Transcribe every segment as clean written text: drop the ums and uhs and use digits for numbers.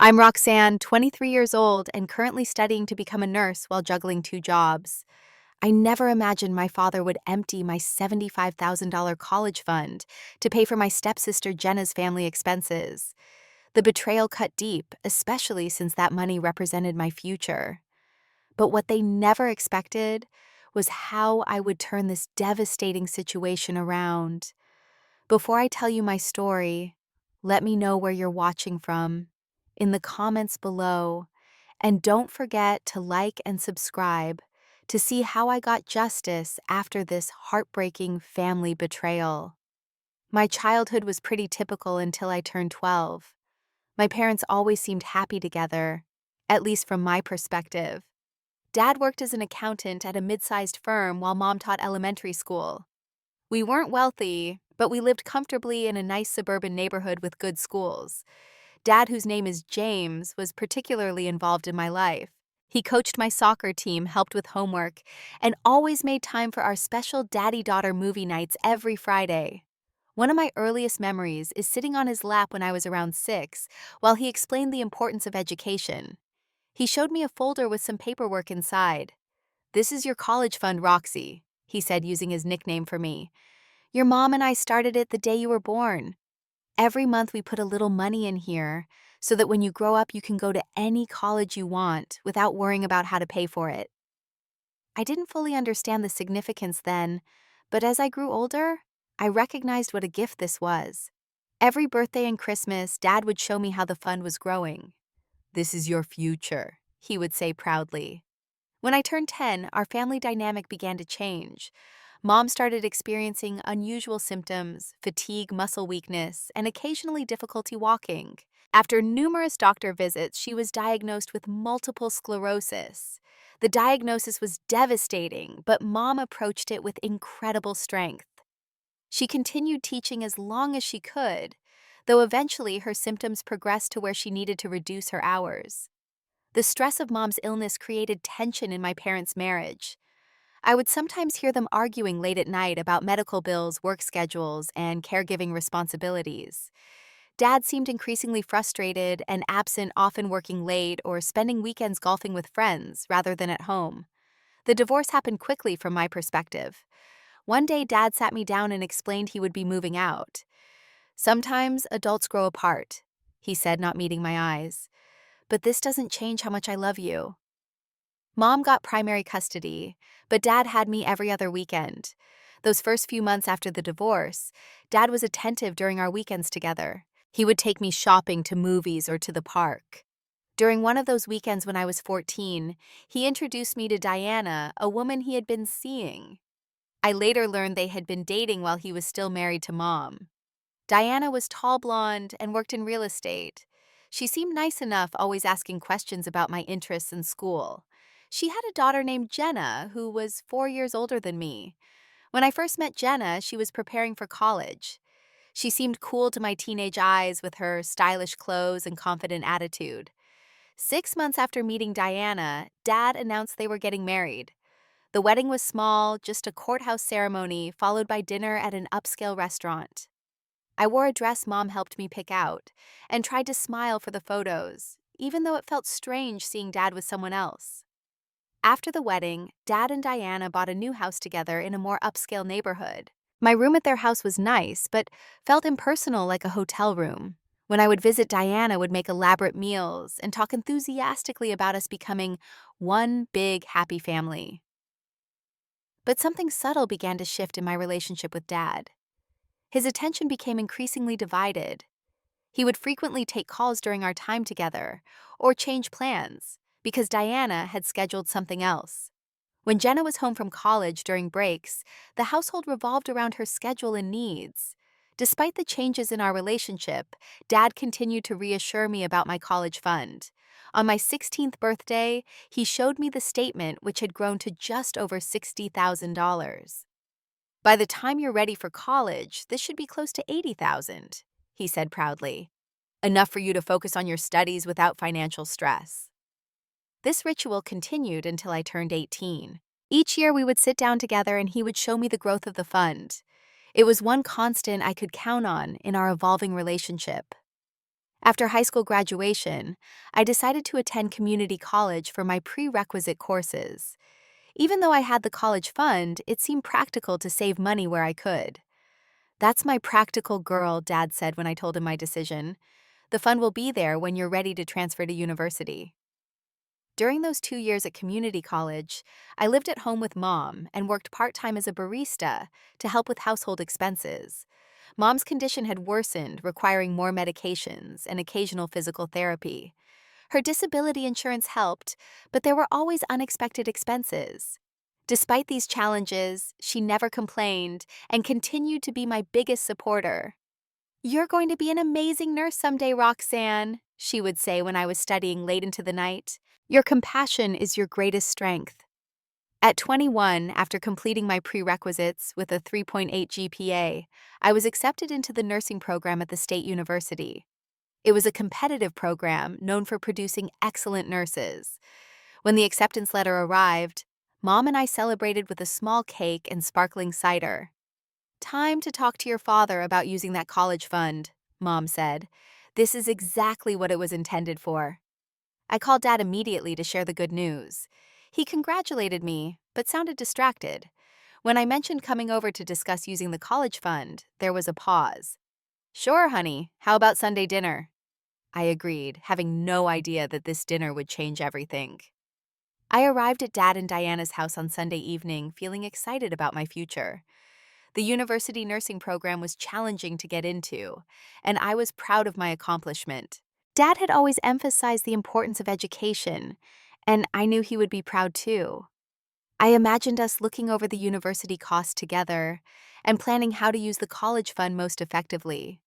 I'm Roxanne, 23 years old, and currently studying to become a nurse while juggling two jobs. I never imagined my father would empty my $75,000 college fund to pay for my stepsister Jenna's family expenses. The betrayal cut deep, especially since that money represented my future. But what they never expected was how I would turn this devastating situation around. Before I tell you my story, let me know where you're watching from in the comments below, and don't forget to like and subscribe to see how I got justice after this heartbreaking family betrayal. My childhood was pretty typical until I turned 12. My parents always seemed happy together, at least from my perspective. Dad worked as an accountant at a mid-sized firm while Mom taught elementary school. We weren't wealthy, but we lived comfortably in a nice suburban neighborhood with good schools. Dad, whose name is James, was particularly involved in my life. He coached my soccer team, helped with homework, and always made time for our special daddy-daughter movie nights every Friday. One of my earliest memories is sitting on his lap when I was around 6 while he explained the importance of education. He showed me a folder with some paperwork inside. "This is your college fund, Roxy," he said, using his nickname for me. "Your mom and I started it the day you were born. Every month we put a little money in here so that when you grow up you can go to any college you want without worrying about how to pay for it." I didn't fully understand the significance then, but as I grew older, I recognized what a gift this was. Every birthday and Christmas, Dad would show me how the fund was growing. "This is your future," he would say proudly. When I turned 10, our family dynamic began to change. Mom started experiencing unusual symptoms, fatigue, muscle weakness, and occasionally difficulty walking. After numerous doctor visits, she was diagnosed with multiple sclerosis. The diagnosis was devastating, but Mom approached it with incredible strength. She continued teaching as long as she could, though eventually her symptoms progressed to where she needed to reduce her hours. The stress of Mom's illness created tension in my parents' marriage. I would sometimes hear them arguing late at night about medical bills, work schedules, and caregiving responsibilities. Dad seemed increasingly frustrated and absent, often working late or spending weekends golfing with friends rather than at home. The divorce happened quickly from my perspective. One day, Dad sat me down and explained he would be moving out. "Sometimes adults grow apart," he said, not meeting my eyes. "But this doesn't change how much I love you." Mom got primary custody, but Dad had me every other weekend. Those first few months after the divorce, Dad was attentive during our weekends together. He would take me shopping, to movies, or to the park. During one of those weekends when I was 14, he introduced me to Diana, a woman he had been seeing. I later learned they had been dating while he was still married to Mom. Diana was tall, blonde, and worked in real estate. She seemed nice enough, always asking questions about my interests in school. She had a daughter named Jenna, who was 4 years older than me. When I first met Jenna, she was preparing for college. She seemed cool to my teenage eyes with her stylish clothes and confident attitude. 6 months after meeting Diana, Dad announced they were getting married. The wedding was small, just a courthouse ceremony, followed by dinner at an upscale restaurant. I wore a dress Mom helped me pick out and tried to smile for the photos, even though it felt strange seeing Dad with someone else. After the wedding, Dad and Diana bought a new house together in a more upscale neighborhood. My room at their house was nice, but felt impersonal, like a hotel room. When I would visit, Diana would make elaborate meals and talk enthusiastically about us becoming one big happy family. But something subtle began to shift in my relationship with Dad. His attention became increasingly divided. He would frequently take calls during our time together, or change plans, because Diana had scheduled something else. When Jenna was home from college during breaks, the household revolved around her schedule and needs. Despite the changes in our relationship, Dad continued to reassure me about my college fund. On my 16th birthday, he showed me the statement, which had grown to just over $60,000. "By the time you're ready for college, this should be close to $80,000, he said proudly. "Enough for you to focus on your studies without financial stress." This ritual continued until I turned 18. Each year we would sit down together and he would show me the growth of the fund. It was one constant I could count on in our evolving relationship. After high school graduation, I decided to attend community college for my prerequisite courses. Even though I had the college fund, it seemed practical to save money where I could. "That's my practical girl," Dad said when I told him my decision. "The fund will be there when you're ready to transfer to university." During those 2 years at community college, I lived at home with Mom and worked part-time as a barista to help with household expenses. Mom's condition had worsened, requiring more medications and occasional physical therapy. Her disability insurance helped, but there were always unexpected expenses. Despite these challenges, she never complained and continued to be my biggest supporter. "You're going to be an amazing nurse someday, Roxanne," she would say when I was studying late into the night. "Your compassion is your greatest strength." At 21, after completing my prerequisites with a 3.8 GPA, I was accepted into the nursing program at the state university. It was a competitive program known for producing excellent nurses. When the acceptance letter arrived, Mom and I celebrated with a small cake and sparkling cider. "Time to talk to your father about using that college fund," Mom said. "This is exactly what it was intended for." I called Dad immediately to share the good news. He congratulated me, but sounded distracted. When I mentioned coming over to discuss using the college fund, there was a pause. "Sure, honey. How about Sunday dinner?" I agreed, having no idea that this dinner would change everything. I arrived at Dad and Diana's house on Sunday evening, feeling excited about my future. The university nursing program was challenging to get into, and I was proud of my accomplishment. Dad had always emphasized the importance of education, and I knew he would be proud too. I imagined us looking over the university costs together and planning how to use the college fund most effectively.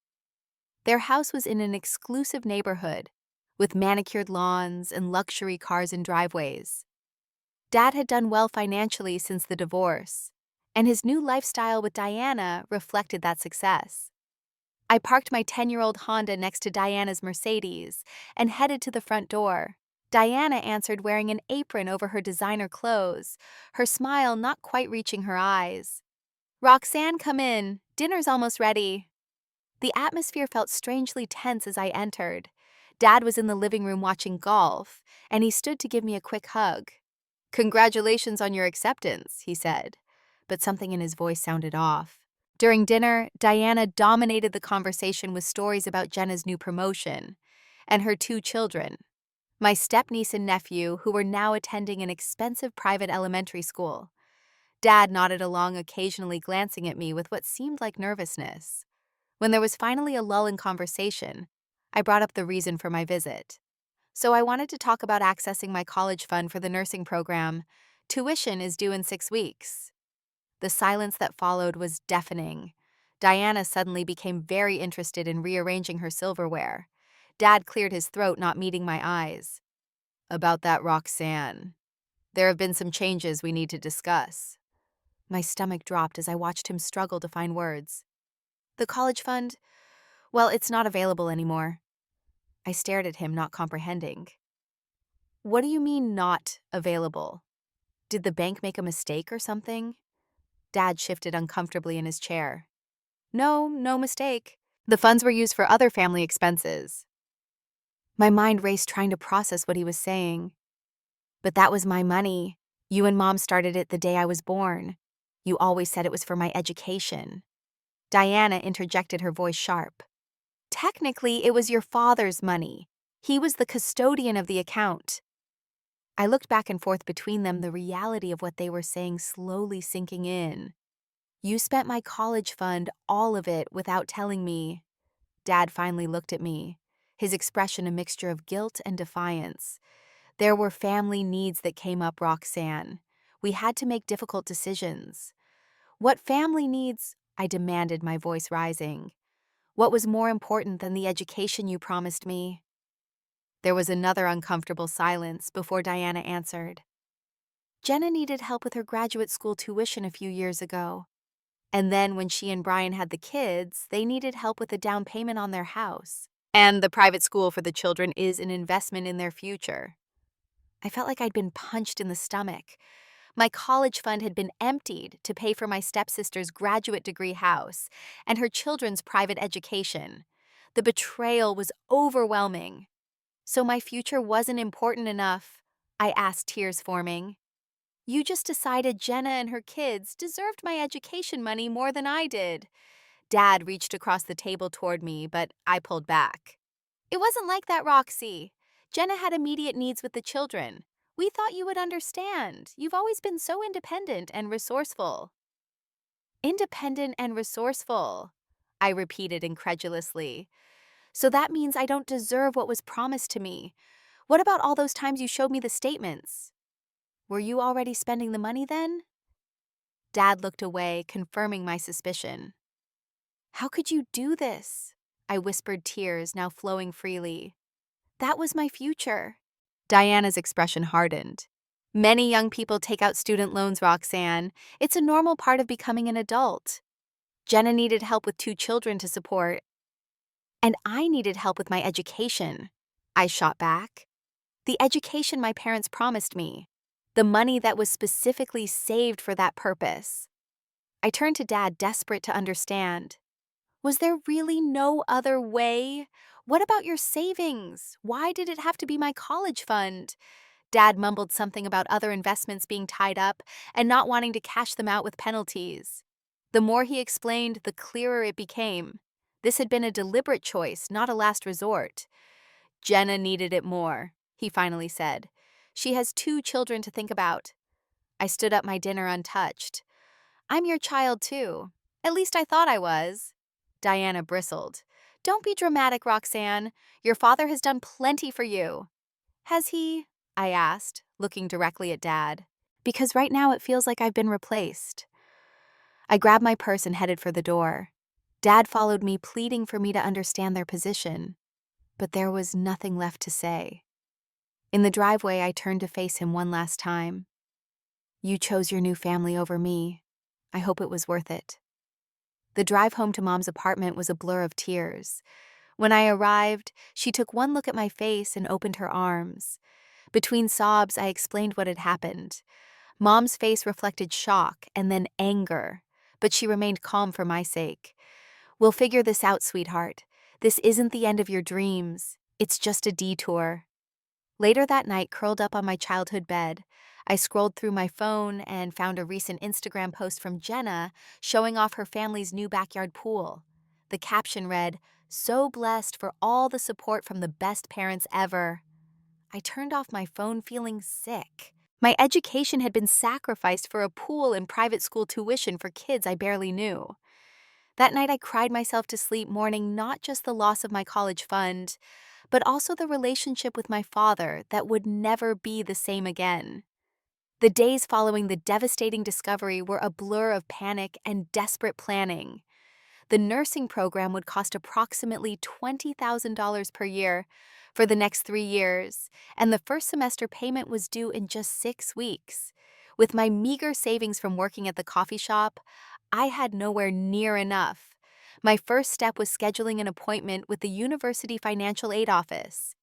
Their house was in an exclusive neighborhood, with manicured lawns and luxury cars and driveways. Dad had done well financially since the divorce, and his new lifestyle with Diana reflected that success. I parked my 10-year-old Honda next to Diana's Mercedes and headed to the front door. Diana answered wearing an apron over her designer clothes, her smile not quite reaching her eyes. "Roxanne, come in. Dinner's almost ready." The atmosphere felt strangely tense as I entered. Dad was in the living room watching golf, and he stood to give me a quick hug. "Congratulations on your acceptance," he said, but something in his voice sounded off. During dinner, Diana dominated the conversation with stories about Jenna's new promotion and her 2 children, my stepniece and nephew, who were now attending an expensive private elementary school. Dad nodded along, occasionally glancing at me with what seemed like nervousness. When there was finally a lull in conversation, I brought up the reason for my visit. "So I wanted to talk about accessing my college fund for the nursing program. Tuition is due in 6 weeks." The silence that followed was deafening. Diana suddenly became very interested in rearranging her silverware. Dad cleared his throat, not meeting my eyes. "About that, Roxanne. There have been some changes we need to discuss." My stomach dropped as I watched him struggle to find words. "The college fund? Well, it's not available anymore." I stared at him, not comprehending. "What do you mean, not available? Did the bank make a mistake or something?" Dad shifted uncomfortably in his chair. "No, no mistake. The funds were used for other family expenses." My mind raced, trying to process what he was saying. "But that was my money. You and Mom started it the day I was born. You always said it was for my education." Diana interjected, her voice sharp. "Technically, it was your father's money. He was the custodian of the account." I looked back and forth between them, the reality of what they were saying slowly sinking in. "You spent my college fund, all of it, without telling me." Dad finally looked at me, his expression a mixture of guilt and defiance. "There were family needs that came up, Roxanne. We had to make difficult decisions." "What family needs?" I demanded, my voice rising. "What was more important than the education you promised me?" There was another uncomfortable silence before Diana answered. "Jenna needed help with her graduate school tuition a few years ago. And then when she and Brian had the kids, they needed help with the down payment on their house. And the private school for the children is an investment in their future." I felt like I'd been punched in the stomach. My college fund had been emptied to pay for my stepsister's graduate degree house and her children's private education. The betrayal was overwhelming. So my future wasn't important enough, I asked, tears forming. You just decided Jenna and her kids deserved my education money more than I did. Dad reached across the table toward me, but I pulled back. It wasn't like that, Roxy. Jenna had immediate needs with the children. We thought you would understand. You've always been so independent and resourceful. Independent and resourceful, I repeated incredulously. So that means I don't deserve what was promised to me. What about all those times you showed me the statements? Were you already spending the money then? Dad looked away, confirming my suspicion. How could you do this? I whispered, tears now flowing freely. That was my future. Diana's expression hardened. Many young people take out student loans, Roxanne. It's a normal part of becoming an adult. Jenna needed help with 2 children to support, and I needed help with my education. I shot back. The education my parents promised me. The money that was specifically saved for that purpose. I turned to Dad, desperate to understand. Was there really no other way? What about your savings? Why did it have to be my college fund? Dad mumbled something about other investments being tied up and not wanting to cash them out with penalties. The more he explained, the clearer it became. This had been a deliberate choice, not a last resort. Jenna needed it more, he finally said. She has 2 children to think about. I stood up, my dinner untouched. I'm your child too. At least I thought I was. Diana bristled. Don't be dramatic, Roxanne. Your father has done plenty for you. Has he? I asked, looking directly at Dad. Because right now it feels like I've been replaced. I grabbed my purse and headed for the door. Dad followed me, pleading for me to understand their position. But there was nothing left to say. In the driveway, I turned to face him one last time. You chose your new family over me. I hope it was worth it. The drive home to Mom's apartment was a blur of tears. When I arrived, she took one look at my face and opened her arms. Between sobs, I explained what had happened. Mom's face reflected shock and then anger, but she remained calm for my sake. We'll figure this out, sweetheart. This isn't the end of your dreams. It's just a detour. Later that night, curled up on my childhood bed, I scrolled through my phone and found a recent Instagram post from Jenna showing off her family's new backyard pool. The caption read, "So blessed for all the support from the best parents ever." I turned off my phone feeling sick. My education had been sacrificed for a pool and private school tuition for kids I barely knew. That night I cried myself to sleep, mourning not just the loss of my college fund, but also the relationship with my father that would never be the same again. The days following the devastating discovery were a blur of panic and desperate planning. The nursing program would cost approximately $20,000 per year for the next 3 years, and the first semester payment was due in just 6 weeks. With my meager savings from working at the coffee shop, I had nowhere near enough. My first step was scheduling an appointment with the University Financial Aid Office.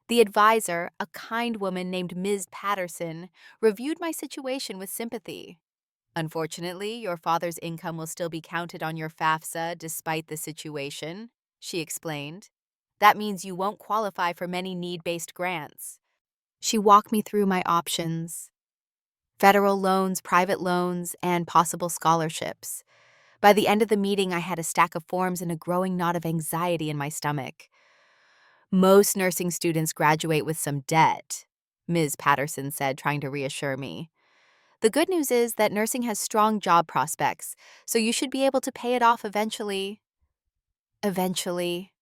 The advisor, a kind woman named Ms. Patterson, reviewed my situation with sympathy. Unfortunately, your father's income will still be counted on your FAFSA despite the situation, she explained. That means you won't qualify for many need-based grants. She walked me through my options: federal loans, private loans, and possible scholarships. By the end of the meeting, I had a stack of forms and a growing knot of anxiety in my stomach. Most nursing students graduate with some debt, Ms. Patterson said, trying to reassure me. The good news is that nursing has strong job prospects, so you should be able to pay it off eventually. Eventually.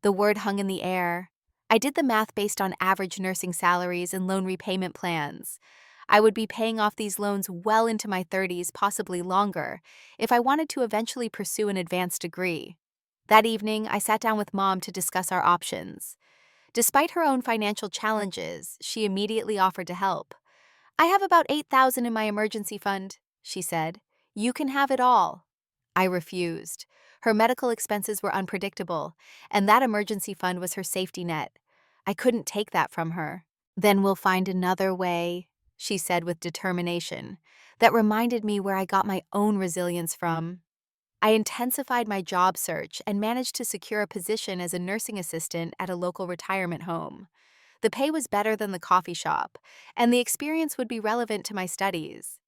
The word hung in the air. I did the math based on average nursing salaries and loan repayment plans. I would be paying off these loans well into my 30s, possibly longer, if I wanted to eventually pursue an advanced degree. That evening, I sat down with Mom to discuss our options. Despite her own financial challenges, she immediately offered to help. I have about $8,000 in my emergency fund, she said. You can have it all. I refused. Her medical expenses were unpredictable, and that emergency fund was her safety net. I couldn't take that from her. Then we'll find another way, she said with determination. That reminded me where I got my own resilience from. I intensified my job search and managed to secure a position as a nursing assistant at a local retirement home. The pay was better than the coffee shop, and the experience would be relevant to my studies.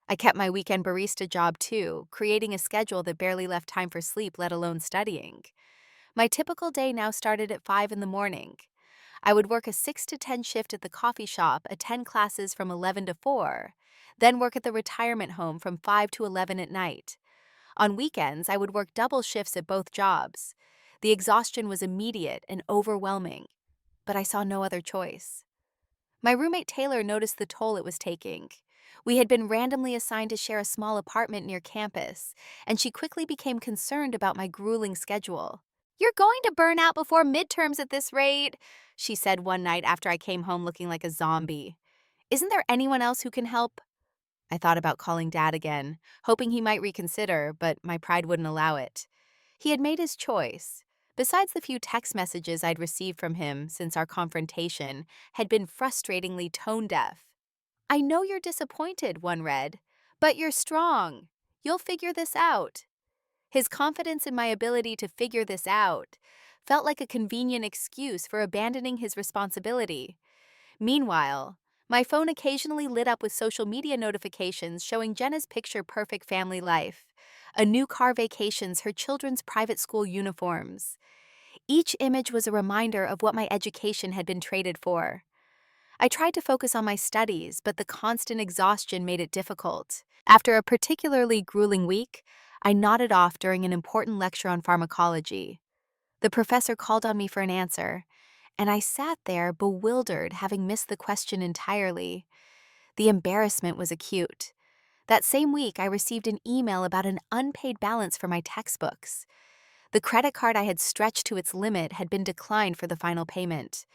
I kept my weekend barista job too, creating a schedule that barely left time for sleep, let alone studying. My typical day now started at 5 in the morning. I would work a 6 to 10 shift at the coffee shop, attend classes from 11 to 4, then work at the retirement home from 5 to 11 at night. On weekends, I would work double shifts at both jobs. The exhaustion was immediate and overwhelming, but I saw no other choice. My roommate Taylor noticed the toll it was taking. We had been randomly assigned to share a small apartment near campus, and she quickly became concerned about my grueling schedule. "You're going to burn out before midterms at this rate," she said one night after I came home looking like a zombie. "Isn't there anyone else who can help?" I thought about calling Dad again, hoping he might reconsider, but my pride wouldn't allow it. He had made his choice. Besides the few text messages I'd received from him since our confrontation had been frustratingly tone-deaf. "I know you're disappointed," one read, "but you're strong. You'll figure this out." His confidence in my ability to figure this out felt like a convenient excuse for abandoning his responsibility. Meanwhile, my phone occasionally lit up with social media notifications showing Jenna's picture-perfect family life, a new car vacations, her children's private school uniforms. Each image was a reminder of what my education had been traded for. I tried to focus on my studies, but the constant exhaustion made it difficult. After a particularly grueling week, I nodded off during an important lecture on pharmacology. The professor called on me for an answer, and I sat there bewildered, having missed the question entirely. The embarrassment was acute. That same week, I received an email about an unpaid balance for my textbooks. The credit card I had stretched to its limit had been declined for the final payment.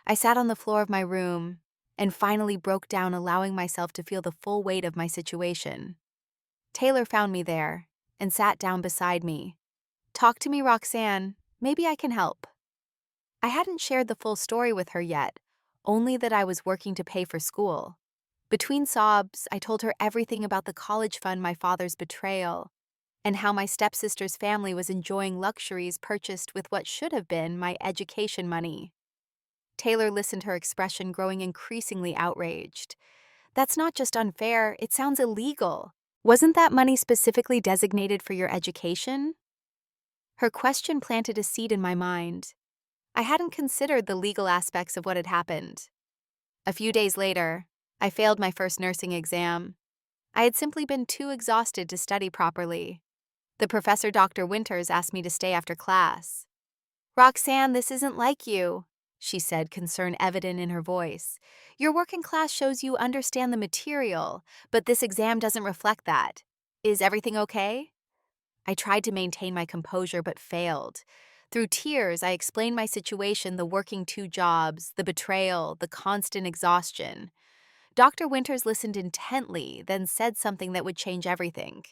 I sat on the floor of my room and finally broke down, allowing myself to feel the full weight of my situation. Taylor found me there and sat down beside me. "Talk to me, Roxanne. Maybe I can help." I hadn't shared the full story with her yet, only that I was working to pay for school. Between sobs, I told her everything about the college fund, my father's betrayal, and how my stepsister's family was enjoying luxuries purchased with what should have been my education money. Taylor listened, her expression growing increasingly outraged. "That's not just unfair, it sounds illegal. Wasn't that money specifically designated for your education?" Her question planted a seed in my mind. I hadn't considered the legal aspects of what had happened. A few days later, I failed my first nursing exam. I had simply been too exhausted to study properly. The professor, Dr. Winters, asked me to stay after class. "Roxanne, this isn't like you," she said, concern evident in her voice. "Your working class shows you understand the material, but this exam doesn't reflect that. Is everything okay?" I tried to maintain my composure but failed. Through tears, I explained my situation, the working two jobs, the betrayal, the constant exhaustion. Dr. Winters listened intently, then said something that would change everything.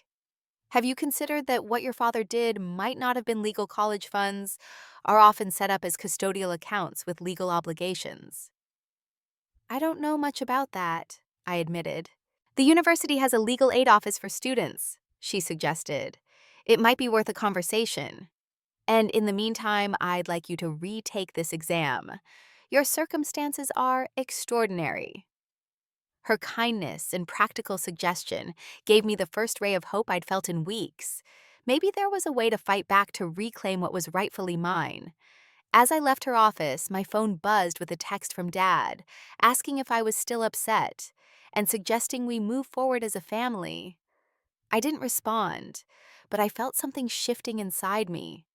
"Have you considered that what your father did might not have been legal? College funds are often set up as custodial accounts with legal obligations." "I don't know much about that," I admitted. "The university has a legal aid office for students," she suggested. "It might be worth a conversation. And in the meantime, I'd like you to retake this exam. Your circumstances are extraordinary." Her kindness and practical suggestion gave me the first ray of hope I'd felt in weeks. Maybe there was a way to fight back, to reclaim what was rightfully mine. As I left her office, my phone buzzed with a text from Dad, asking if I was still upset and suggesting we move forward as a family. I didn't respond, but I felt something shifting inside me.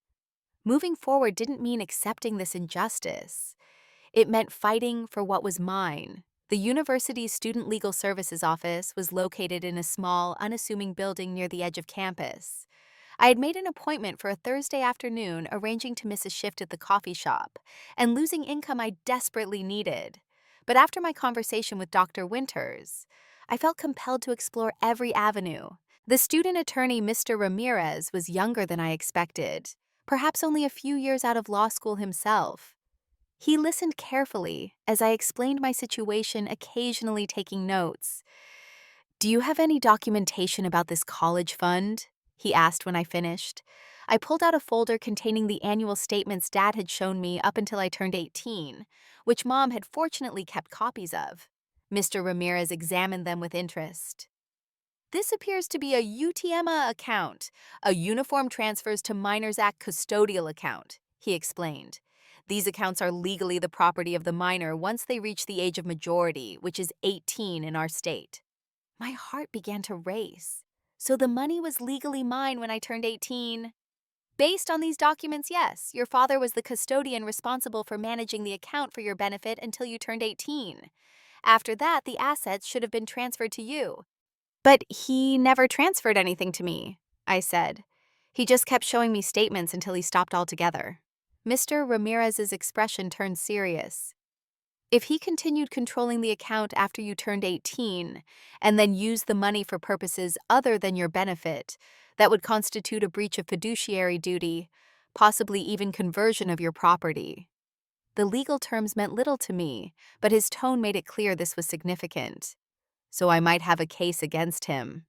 Moving forward didn't mean accepting this injustice. It meant fighting for what was mine. The university's Student Legal Services office was located in a small, unassuming building near the edge of campus. I had made an appointment for a Thursday afternoon, arranging to miss a shift at the coffee shop and losing income I desperately needed. But after my conversation with Dr. Winters, I felt compelled to explore every avenue. The student attorney, Mr. Ramirez, was younger than I expected, perhaps only a few years out of law school himself. He listened carefully as I explained my situation, occasionally taking notes. "Do you have any documentation about this college fund?" he asked when I finished. I pulled out a folder containing the annual statements Dad had shown me up until I turned 18, which Mom had fortunately kept copies of. Mr. Ramirez examined them with interest. This appears to be a UTMA account, a Uniform Transfers to Minors Act custodial account, he explained. These accounts are legally the property of the minor once they reach the age of majority, which is 18 in our state. My heart began to race. So the money was legally mine when I turned 18. Based on these documents, yes, your father was the custodian responsible for managing the account for your benefit until you turned 18. After that, the assets should have been transferred to you. But he never transferred anything to me, I said. He just kept showing me statements until he stopped altogether. Mr. Ramirez's expression turned serious. If he continued controlling the account after you turned 18 and then used the money for purposes other than your benefit, that would constitute a breach of fiduciary duty, possibly even conversion of your property. The legal terms meant little to me, but his tone made it clear this was significant. So I might have a case against him.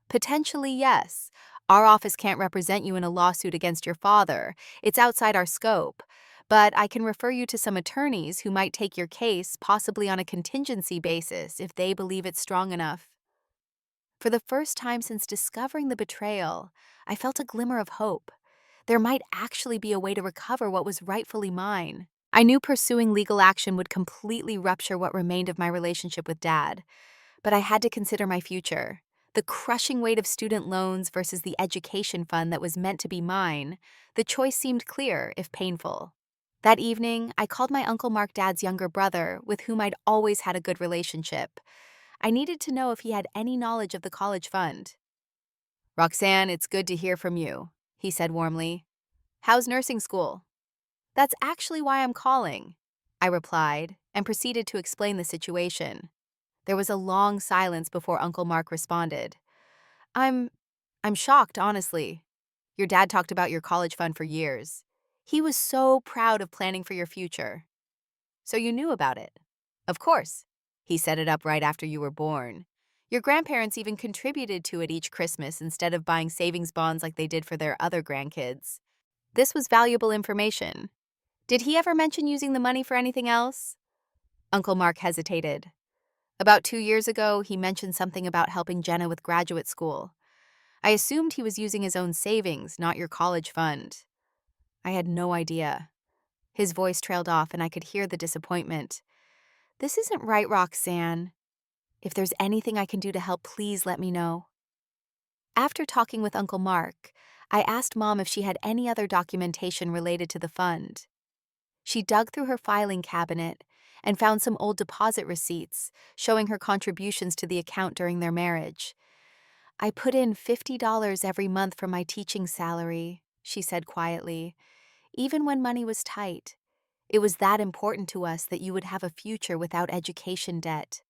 Potentially, yes. Our office can't represent you in a lawsuit against your father. It's outside our scope. But I can refer you to some attorneys who might take your case, possibly on a contingency basis, if they believe it's strong enough. For the first time since discovering the betrayal, I felt a glimmer of hope. There might actually be a way to recover what was rightfully mine. I knew pursuing legal action would completely rupture what remained of my relationship with Dad. But I had to consider my future. The crushing weight of student loans versus the education fund that was meant to be mine. The choice seemed clear, if painful. That evening, I called my Uncle Mark Dad's younger brother, with whom I'd always had a good relationship. I needed to know if he had any knowledge of the college fund. "Roxanne, it's good to hear from you," he said warmly. "How's nursing school?" "That's actually why I'm calling," I replied, and proceeded to explain the situation. There was a long silence before Uncle Mark responded. I'm shocked, honestly. Your dad talked about your college fund for years. He was so proud of planning for your future. So you knew about it? Of course. He set it up right after you were born. Your grandparents even contributed to it each Christmas instead of buying savings bonds like they did for their other grandkids. This was valuable information. Did he ever mention using the money for anything else? Uncle Mark hesitated. About 2 years ago, he mentioned something about helping Jenna with graduate school. I assumed he was using his own savings, not your college fund. I had no idea. His voice trailed off and I could hear the disappointment. This isn't right, Roxanne. If there's anything I can do to help, please let me know. After talking with Uncle Mark, I asked Mom if she had any other documentation related to the fund. She dug through her filing cabinet and found some old deposit receipts showing her contributions to the account during their marriage. "I put in $50 every month from my teaching salary," she said quietly, "even when money was tight. It was that important to us that you would have a future without education debt."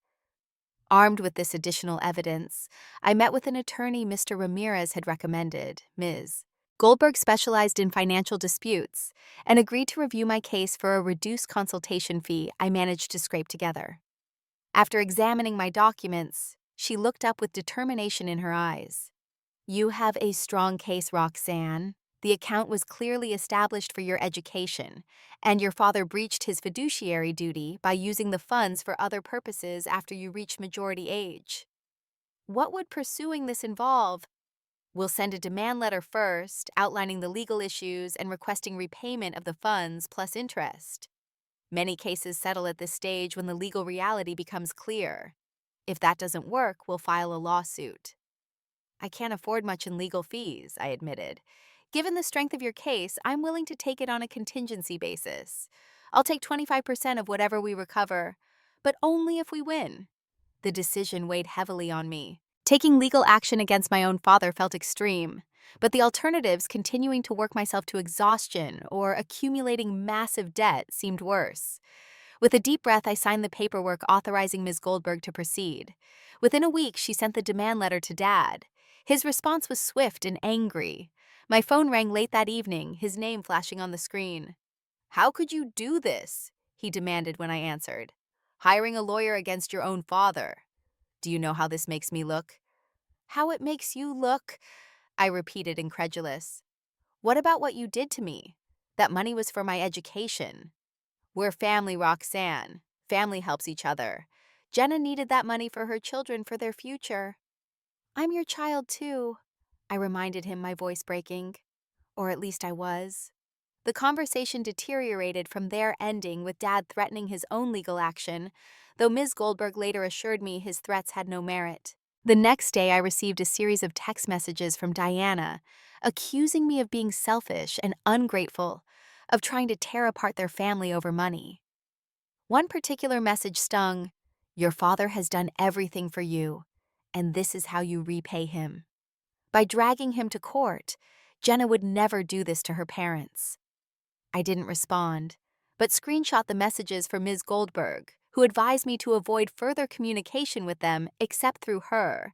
Armed with this additional evidence, I met with an attorney Mr. Ramirez had recommended, Ms. Goldberg specialized in financial disputes and agreed to review my case for a reduced consultation fee I managed to scrape together. After examining my documents, she looked up with determination in her eyes. "You have a strong case, Roxanne. The account was clearly established for your education, and your father breached his fiduciary duty by using the funds for other purposes after you reached majority age. What would pursuing this involve? We'll send a demand letter first, outlining the legal issues and requesting repayment of the funds plus interest. Many cases settle at this stage when the legal reality becomes clear. If that doesn't work, we'll file a lawsuit." "I can't afford much in legal fees," I admitted. "Given the strength of your case, I'm willing to take it on a contingency basis. I'll take 25% of whatever we recover, but only if we win." The decision weighed heavily on me. Taking legal action against my own father felt extreme, but the alternatives, continuing to work myself to exhaustion or accumulating massive debt, seemed worse. With a deep breath, I signed the paperwork authorizing Ms. Goldberg to proceed. Within a week, she sent the demand letter to Dad. His response was swift and angry. My phone rang late that evening, his name flashing on the screen. "How could you do this?" he demanded when I answered. "Hiring a lawyer against your own father. Do you know how this makes me look?" "How it makes you look?" I repeated, incredulous. What about what you did to me? That money was for my education. We're family, Roxanne. Family helps each other. Jenna needed that money for her children for their future. I'm your child, too, I reminded him, my voice breaking. Or at least I was. The conversation deteriorated from there, ending with Dad threatening his own legal action, though Ms. Goldberg later assured me his threats had no merit. The next day, I received a series of text messages from Diana, accusing me of being selfish and ungrateful, of trying to tear apart their family over money. One particular message stung, "Your father has done everything for you, and this is how you repay him." By dragging him to court, Jenna would never do this to her parents. I didn't respond, but screenshot the messages for Ms. Goldberg, who advised me to avoid further communication with them except through her.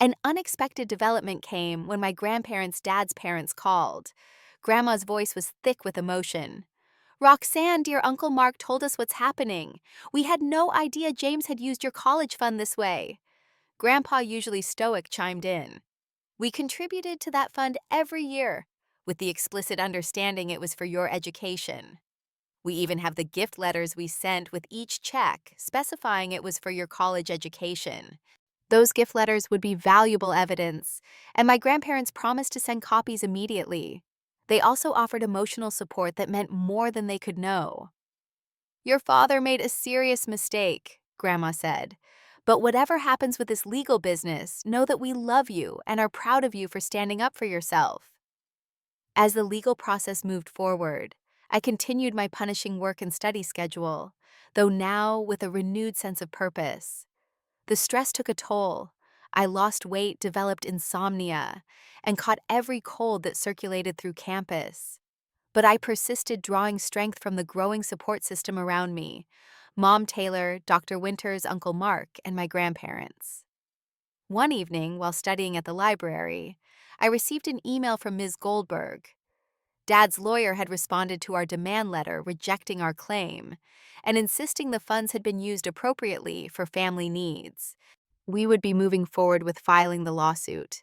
An unexpected development came when my grandparents' dad's parents called. Grandma's voice was thick with emotion. "Roxanne, dear Uncle Mark told us what's happening. We had no idea James had used your college fund this way." Grandpa, usually stoic, chimed in. "We contributed to that fund every year, with the explicit understanding it was for your education. We even have the gift letters we sent with each check, specifying it was for your college education." Those gift letters would be valuable evidence, and my grandparents promised to send copies immediately. They also offered emotional support that meant more than they could know. "Your father made a serious mistake," Grandma said. "But whatever happens with this legal business, know that we love you and are proud of you for standing up for yourself." As the legal process moved forward, I continued my punishing work and study schedule, though now with a renewed sense of purpose. The stress took a toll. I lost weight, developed insomnia, and caught every cold that circulated through campus. But I persisted, drawing strength from the growing support system around me: Mom Taylor, Dr. Winters, Uncle Mark, and my grandparents. One evening, while studying at the library, I received an email from Ms. Goldberg. Dad's lawyer had responded to our demand letter, rejecting our claim and insisting the funds had been used appropriately for family needs. We would be moving forward with filing the lawsuit.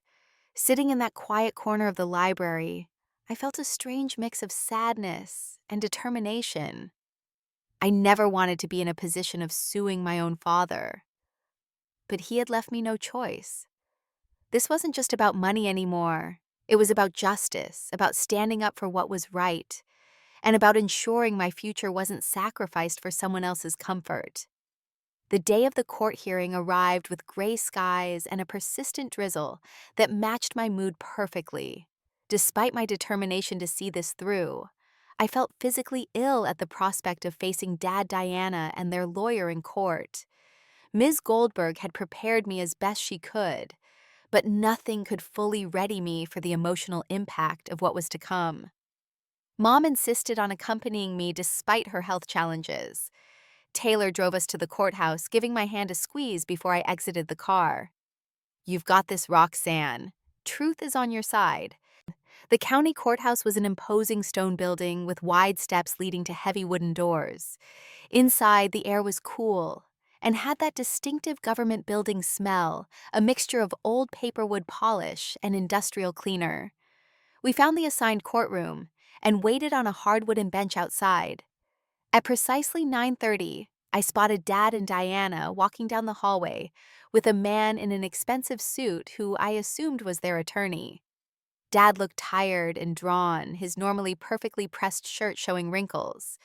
Sitting in that quiet corner of the library, I felt a strange mix of sadness and determination. I never wanted to be in a position of suing my own father. But he had left me no choice. This wasn't just about money anymore. It was about justice, about standing up for what was right, and about ensuring my future wasn't sacrificed for someone else's comfort. The day of the court hearing arrived with gray skies and a persistent drizzle that matched my mood perfectly. Despite my determination to see this through, I felt physically ill at the prospect of facing Dad, Diana, and their lawyer in court. Ms. Goldberg had prepared me as best she could, but nothing could fully ready me for the emotional impact of what was to come. Mom insisted on accompanying me despite her health challenges. Taylor drove us to the courthouse, giving my hand a squeeze before I exited the car. "You've got this, Roxanne. Truth is on your side." The county courthouse was an imposing stone building with wide steps leading to heavy wooden doors. Inside, the air was cool and had that distinctive government building smell, a mixture of old paperwood polish and industrial cleaner. We found the assigned courtroom and waited on a hardwooden bench outside. At precisely 9:30, I spotted Dad and Diana walking down the hallway with a man in an expensive suit who I assumed was their attorney. Dad looked tired and drawn, his normally perfectly pressed shirt showing wrinkles.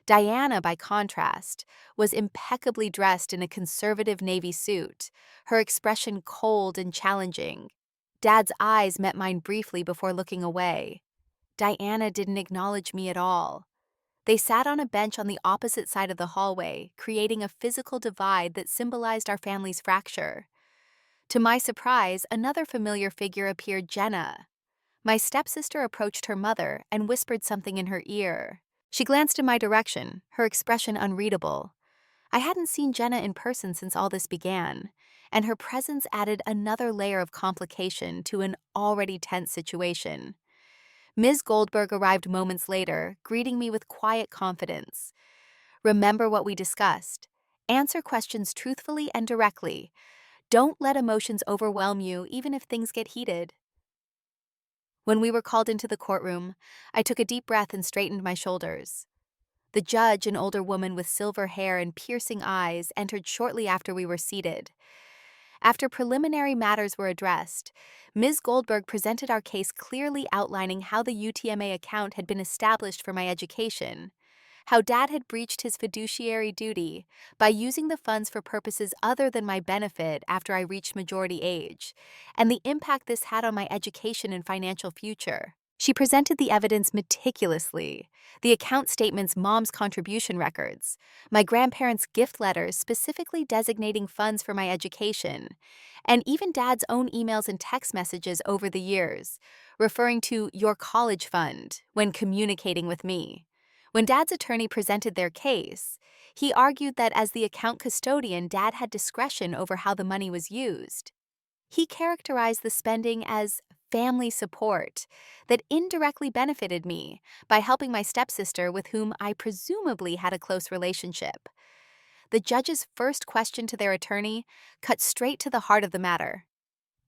Diana, by contrast, was impeccably dressed in a conservative navy suit, her expression cold and challenging. Dad's eyes met mine briefly before looking away. Diana didn't acknowledge me at all. They sat on a bench on the opposite side of the hallway, creating a physical divide that symbolized our family's fracture. To my surprise, another familiar figure appeared: Jenna. My stepsister approached her mother and whispered something in her ear. She glanced in my direction, her expression unreadable. I hadn't seen Jenna in person since all this began, and her presence added another layer of complication to an already tense situation. Ms. Goldberg arrived moments later, greeting me with quiet confidence. "Remember what we discussed. Answer questions truthfully and directly. Don't let emotions overwhelm you, even if things get heated." When we were called into the courtroom, I took a deep breath and straightened my shoulders. The judge, an older woman with silver hair and piercing eyes, entered shortly after we were seated. After preliminary matters were addressed, Ms. Goldberg presented our case clearly outlining how the UTMA account had been established for my education, how Dad had breached his fiduciary duty by using the funds for purposes other than my benefit after I reached majority age, and the impact this had on my education and financial future. She presented the evidence meticulously: the account statements, Mom's contribution records, my grandparents' gift letters specifically designating funds for my education, and even Dad's own emails and text messages over the years, referring to your college fund when communicating with me. When Dad's attorney presented their case, he argued that as the account custodian, Dad had discretion over how the money was used. He characterized the spending as family support that indirectly benefited me by helping my stepsister, with whom I presumably had a close relationship. The judge's first question to their attorney cut straight to the heart of the matter.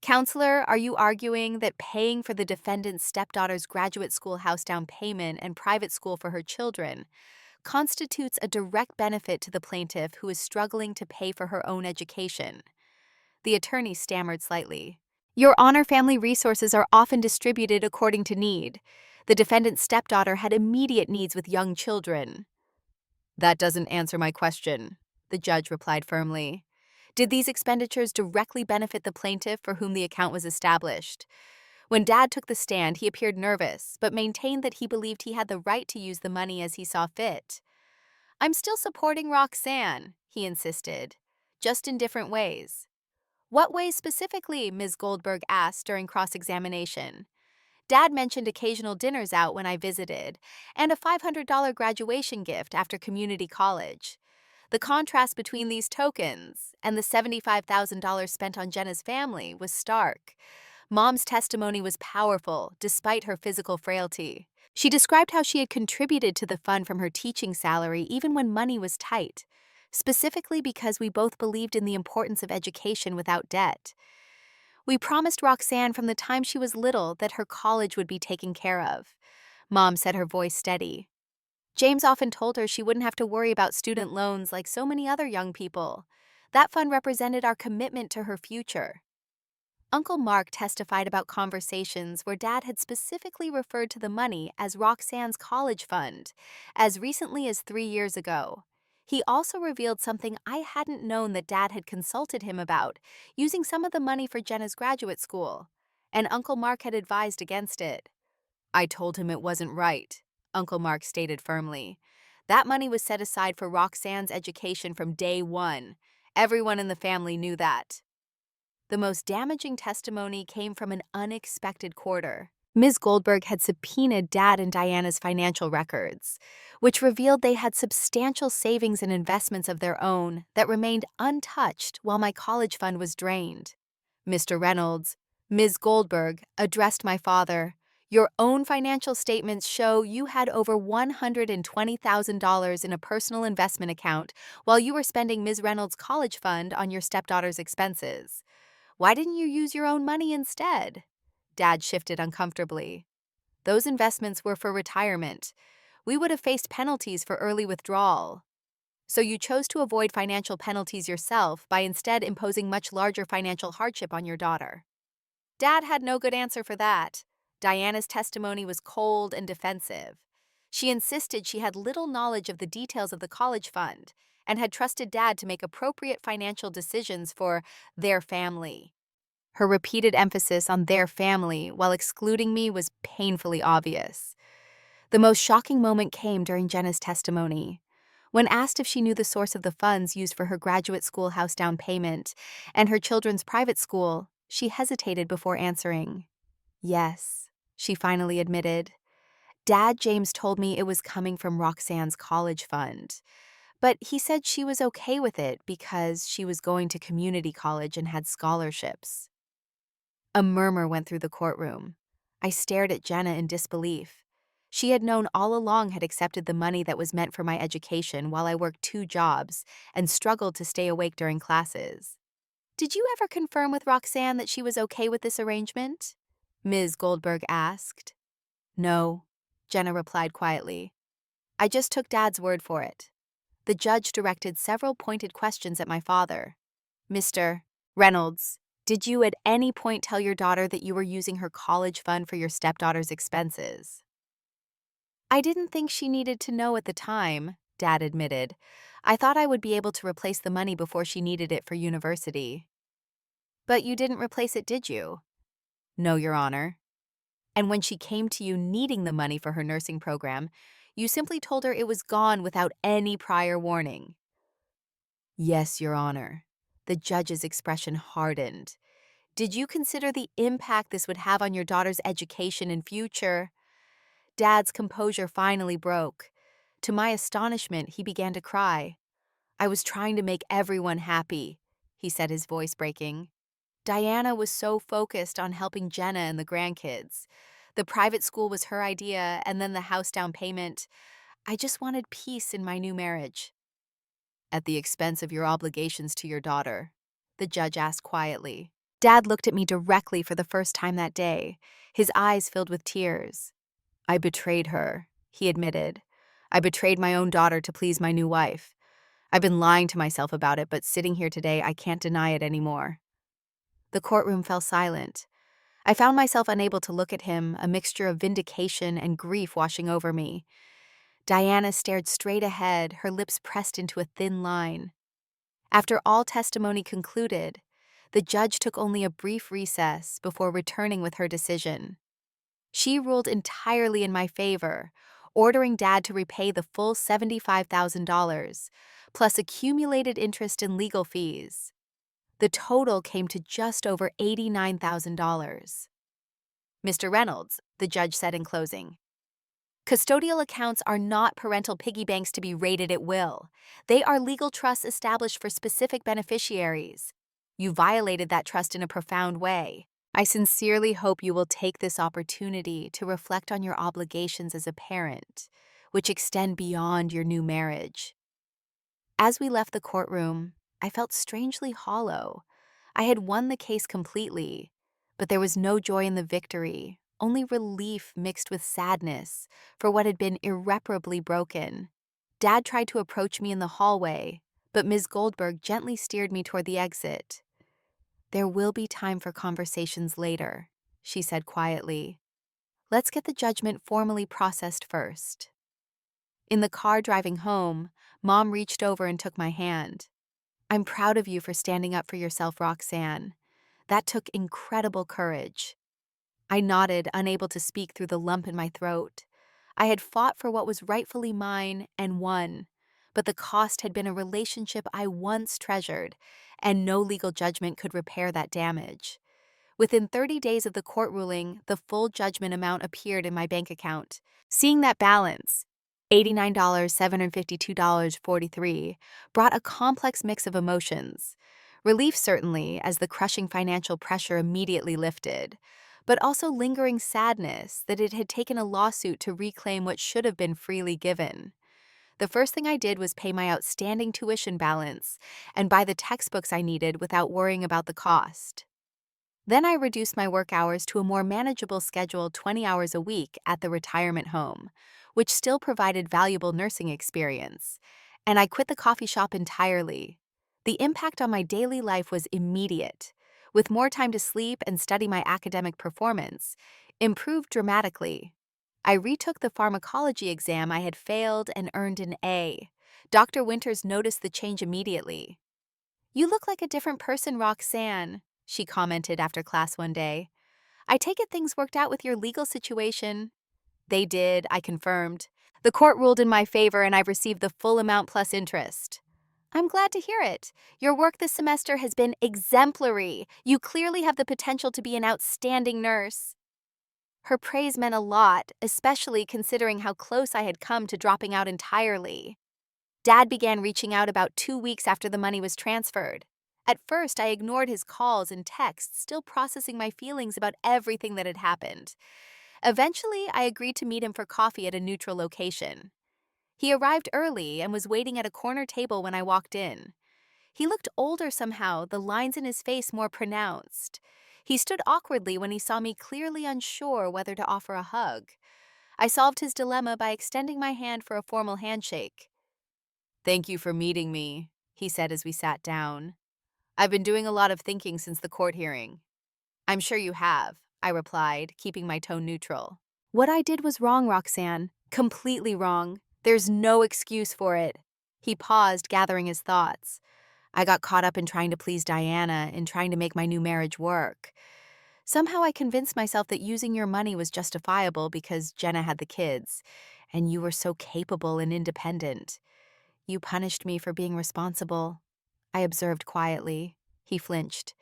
Counselor, are you arguing that paying for the defendant's stepdaughter's graduate school house down payment and private school for her children constitutes a direct benefit to the plaintiff who is struggling to pay for her own education? The attorney stammered slightly. Your Honor, family resources are often distributed according to need. The defendant's stepdaughter had immediate needs with young children. That doesn't answer my question, the judge replied firmly. Did these expenditures directly benefit the plaintiff for whom the account was established? When Dad took the stand, he appeared nervous, but maintained that he believed he had the right to use the money as he saw fit. I'm still supporting Roxanne, he insisted, just in different ways. What ways specifically? Ms. Goldberg asked during cross-examination. Dad mentioned occasional dinners out when I visited, and a $500 graduation gift after community college. The contrast between these tokens and the $75,000 spent on Jenna's family was stark. Mom's testimony was powerful, despite her physical frailty. She described how she had contributed to the fund from her teaching salary even when money was tight, specifically because we both believed in the importance of education without debt. We promised Roxanne from the time she was little that her college would be taken care of. Mom said, her voice steady. James often told her she wouldn't have to worry about student loans like so many other young people. That fund represented our commitment to her future. Uncle Mark testified about conversations where Dad had specifically referred to the money as Roxanne's college fund, as recently as 3 years ago. He also revealed something I hadn't known that Dad had consulted him about, using some of the money for Jenna's graduate school, and Uncle Mark had advised against it. I told him it wasn't right, Uncle Mark stated firmly. That money was set aside for Roxanne's education from day one. Everyone in the family knew that. The most damaging testimony came from an unexpected quarter. Ms. Goldberg had subpoenaed Dad and Diana's financial records, which revealed they had substantial savings and investments of their own that remained untouched while my college fund was drained. Mr. Reynolds, Ms. Goldberg addressed my father. Your own financial statements show you had over $120,000 in a personal investment account while you were spending Ms. Reynolds' college fund on your stepdaughter's expenses. Why didn't you use your own money instead? Dad shifted uncomfortably. Those investments were for retirement. We would have faced penalties for early withdrawal. So you chose to avoid financial penalties yourself by instead imposing much larger financial hardship on your daughter. Dad had no good answer for that. Diana's testimony was cold and defensive. She insisted she had little knowledge of the details of the college fund and had trusted Dad to make appropriate financial decisions for their family. Her repeated emphasis on their family while excluding me was painfully obvious. The most shocking moment came during Jenna's testimony. When asked if she knew the source of the funds used for her graduate school house down payment and her children's private school, she hesitated before answering. Yes, she finally admitted. Dad James told me it was coming from Roxanne's college fund, but he said she was okay with it because she was going to community college and had scholarships. A murmur went through the courtroom. I stared at Jenna in disbelief. She had known all along, had accepted the money that was meant for my education while I worked 2 jobs and struggled to stay awake during classes. Did you ever confirm with Roxanne that she was okay with this arrangement? Ms. Goldberg asked. No, Jenna replied quietly. I just took Dad's word for it. The judge directed several pointed questions at my father. Mr. Reynolds, did you at any point tell your daughter that you were using her college fund for your stepdaughter's expenses? I didn't think she needed to know at the time, Dad admitted. I thought I would be able to replace the money before she needed it for university. But you didn't replace it, did you? No, Your Honor. And when she came to you needing the money for her nursing program, you simply told her it was gone without any prior warning. Yes, Your Honor. The judge's expression hardened. Did you consider the impact this would have on your daughter's education and future? Dad's composure finally broke. To my astonishment, he began to cry. I was trying to make everyone happy, he said, his voice breaking. Diana was so focused on helping Jenna and the grandkids. The private school was her idea, and then the house down payment. I just wanted peace in my new marriage. At the expense of your obligations to your daughter, the judge asked quietly. Dad looked at me directly for the first time that day, his eyes filled with tears. I betrayed her, he admitted. I betrayed my own daughter to please my new wife. I've been lying to myself about it, but sitting here today, I can't deny it anymore. The courtroom fell silent. I found myself unable to look at him, a mixture of vindication and grief washing over me. Diana stared straight ahead, her lips pressed into a thin line. After all testimony concluded, the judge took only a brief recess before returning with her decision. She ruled entirely in my favor, ordering Dad to repay the full $75,000, plus accumulated interest and legal fees. The total came to just over $89,000. Mr. Reynolds, the judge said in closing, custodial accounts are not parental piggy banks to be raided at will. They are legal trusts established for specific beneficiaries. You violated that trust in a profound way. I sincerely hope you will take this opportunity to reflect on your obligations as a parent, which extend beyond your new marriage. As we left the courtroom, I felt strangely hollow. I had won the case completely, but there was no joy in the victory, only relief mixed with sadness for what had been irreparably broken. Dad tried to approach me in the hallway, but Ms. Goldberg gently steered me toward the exit. There will be time for conversations later, she said quietly. Let's get the judgment formally processed first. In the car driving home, Mom reached over and took my hand. I'm proud of you for standing up for yourself, Roxanne. That took incredible courage. I nodded, unable to speak through the lump in my throat. I had fought for what was rightfully mine and won, but the cost had been a relationship I once treasured, and no legal judgment could repair that damage. Within 30 days of the court ruling, the full judgment amount appeared in my bank account. Seeing that balance, $89,752.43, brought a complex mix of emotions. Relief, certainly, as the crushing financial pressure immediately lifted, but also lingering sadness that it had taken a lawsuit to reclaim what should have been freely given. The first thing I did was pay my outstanding tuition balance and buy the textbooks I needed without worrying about the cost. Then I reduced my work hours to a more manageable schedule, 20 hours a week at the retirement home, which still provided valuable nursing experience. And I quit the coffee shop entirely. The impact on my daily life was immediate. With more time to sleep and study, my academic performance improved dramatically. I retook the pharmacology exam I had failed and earned an A. Dr. Winters noticed the change immediately. You look like a different person, Roxanne, she commented after class one day. I take it things worked out with your legal situation. They did, I confirmed. The court ruled in my favor and I've received the full amount plus interest. I'm glad to hear it. Your work this semester has been exemplary. You clearly have the potential to be an outstanding nurse. Her praise meant a lot, especially considering how close I had come to dropping out entirely. Dad began reaching out about 2 weeks after the money was transferred. At first, I ignored his calls and texts, still processing my feelings about everything that had happened. Eventually, I agreed to meet him for coffee at a neutral location. He arrived early and was waiting at a corner table when I walked in. He looked older somehow, the lines in his face more pronounced. He stood awkwardly when he saw me, clearly unsure whether to offer a hug. I solved his dilemma by extending my hand for a formal handshake. "Thank you for meeting me," he said as we sat down. "I've been doing a lot of thinking since the court hearing." "I'm sure you have," I replied, keeping my tone neutral. "What I did was wrong, Roxanne. Completely wrong. There's no excuse for it." He paused, gathering his thoughts. "I got caught up in trying to please Diana and trying to make my new marriage work. Somehow I convinced myself that using your money was justifiable because Jenna had the kids, and you were so capable and independent. You punished me for being responsible." I observed quietly. He flinched.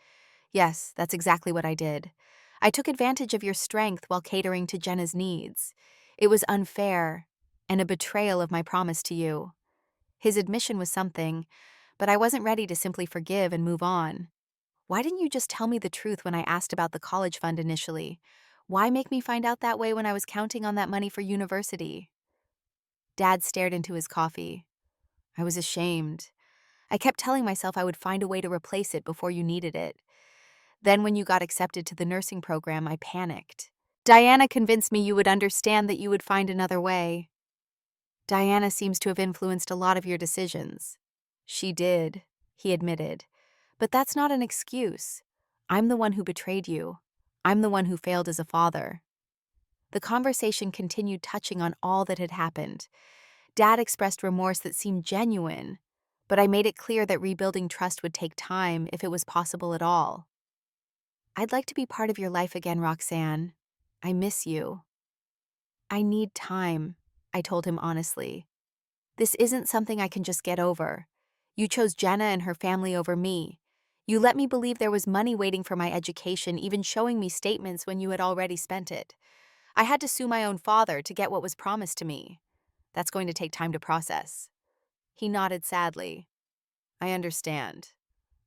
"Yes, that's exactly what I did. I took advantage of your strength while catering to Jenna's needs. It was unfair and a betrayal of my promise to you." His admission was something, but I wasn't ready to simply forgive and move on. "Why didn't you just tell me the truth when I asked about the college fund initially? Why make me find out that way when I was counting on that money for university?" Dad stared into his coffee. "I was ashamed. I kept telling myself I would find a way to replace it before you needed it. Then when you got accepted to the nursing program, I panicked. Diana convinced me you would understand, that you would find another way." "Diana seems to have influenced a lot of your decisions." "She did," he admitted. "But that's not an excuse. I'm the one who betrayed you. I'm the one who failed as a father." The conversation continued, touching on all that had happened. Dad expressed remorse that seemed genuine, but I made it clear that rebuilding trust would take time if it was possible at all. "I'd like to be part of your life again, Roxanne. I miss you." "I need time," I told him honestly. "This isn't something I can just get over. You chose Jenna and her family over me. You let me believe there was money waiting for my education, even showing me statements when you had already spent it. I had to sue my own father to get what was promised to me. That's going to take time to process." He nodded sadly. "I understand.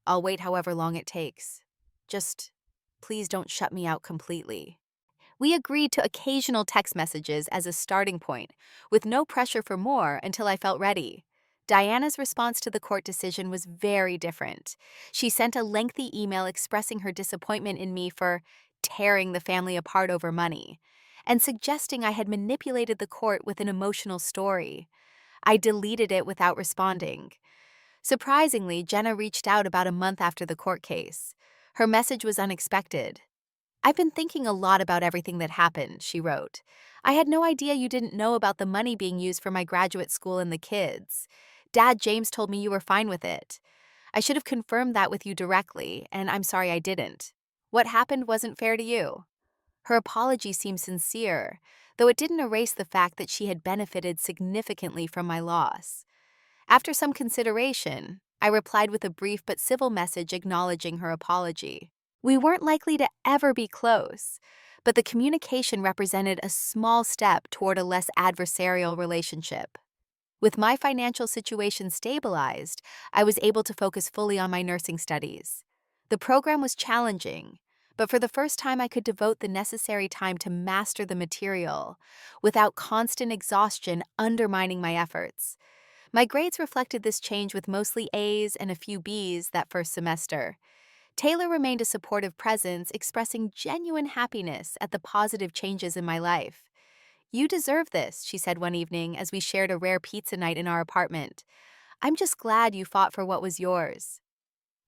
I'll wait however long it takes. Just please don't shut me out completely." We agreed to occasional text messages as a starting point, with no pressure for more until I felt ready. Diana's response to the court decision was very different. She sent a lengthy email expressing her disappointment in me for tearing the family apart over money, and suggesting I had manipulated the court with an emotional story. I deleted it without responding. Surprisingly, Jenna reached out about a month after the court case. Her message was unexpected. "I've been thinking a lot about everything that happened," she wrote. "I had no idea you didn't know about the money being used for my graduate school and the kids. Dad James told me you were fine with it. I should have confirmed that with you directly, and I'm sorry I didn't. What happened wasn't fair to you." Her apology seemed sincere, though it didn't erase the fact that she had benefited significantly from my loss. After some consideration, I replied with a brief but civil message acknowledging her apology. We weren't likely to ever be close, but the communication represented a small step toward a less adversarial relationship. With my financial situation stabilized, I was able to focus fully on my nursing studies. The program was challenging, but for the first time I could devote the necessary time to master the material without constant exhaustion undermining my efforts. My grades reflected this change, with mostly A's and a few B's that first semester. Taylor remained a supportive presence, expressing genuine happiness at the positive changes in my life. "You deserve this," she said one evening as we shared a rare pizza night in our apartment. "I'm just glad you fought for what was yours."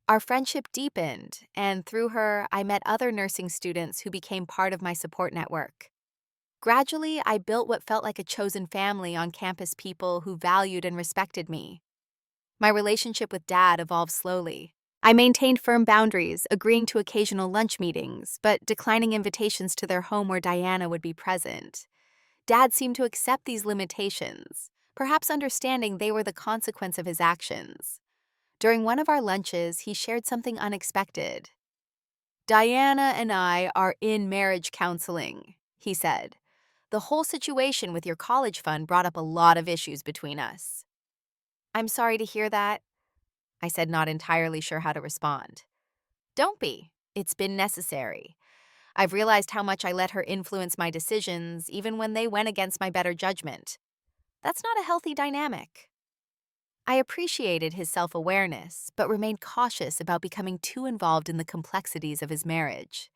Our friendship deepened, and through her, I met other nursing students who became part of my support network. Gradually, I built what felt like a chosen family on campus, people who valued and respected me. My relationship with Dad evolved slowly. I maintained firm boundaries, agreeing to occasional lunch meetings, but declining invitations to their home where Diana would be present. Dad seemed to accept these limitations, perhaps understanding they were the consequence of his actions. During one of our lunches, he shared something unexpected. "Diana and I are in marriage counseling," he said. "The whole situation with your college fund brought up a lot of issues between us." "I'm sorry to hear that," I said, not entirely sure how to respond. "Don't be. It's been necessary. I've realized how much I let her influence my decisions, even when they went against my better judgment. That's not a healthy dynamic." I appreciated his self-awareness, but remained cautious about becoming too involved in the complexities of his marriage.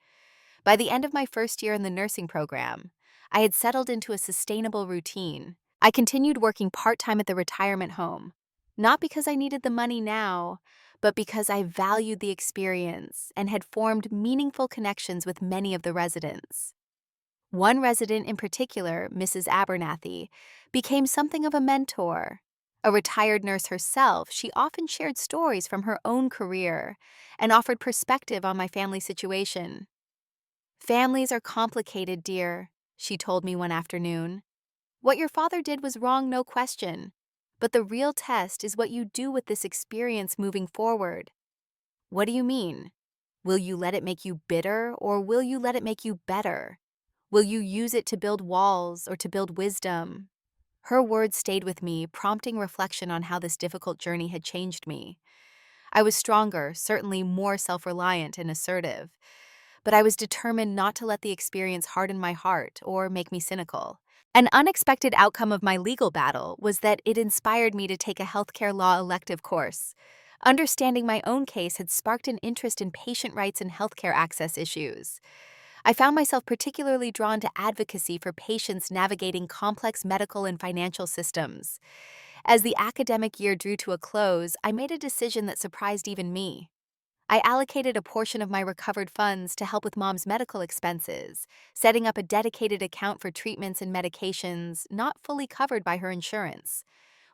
By the end of my first year in the nursing program, I had settled into a sustainable routine. I continued working part-time at the retirement home, not because I needed the money now, but because I valued the experience and had formed meaningful connections with many of the residents. One resident in particular, Mrs. Abernathy, became something of a mentor. A retired nurse herself, she often shared stories from her own career and offered perspective on my family situation. "Families are complicated, dear," she told me one afternoon. "What your father did was wrong, no question. But the real test is what you do with this experience moving forward." "What do you mean? Will you let it make you bitter, or will you let it make you better? Will you use it to build walls or to build wisdom?" Her words stayed with me, prompting reflection on how this difficult journey had changed me. I was stronger, certainly more self-reliant and assertive, but I was determined not to let the experience harden my heart or make me cynical. An unexpected outcome of my legal battle was that it inspired me to take a healthcare law elective course. Understanding my own case had sparked an interest in patient rights and healthcare access issues. I found myself particularly drawn to advocacy for patients navigating complex medical and financial systems. As the academic year drew to a close, I made a decision that surprised even me. I allocated a portion of my recovered funds to help with Mom's medical expenses, setting up a dedicated account for treatments and medications not fully covered by her insurance.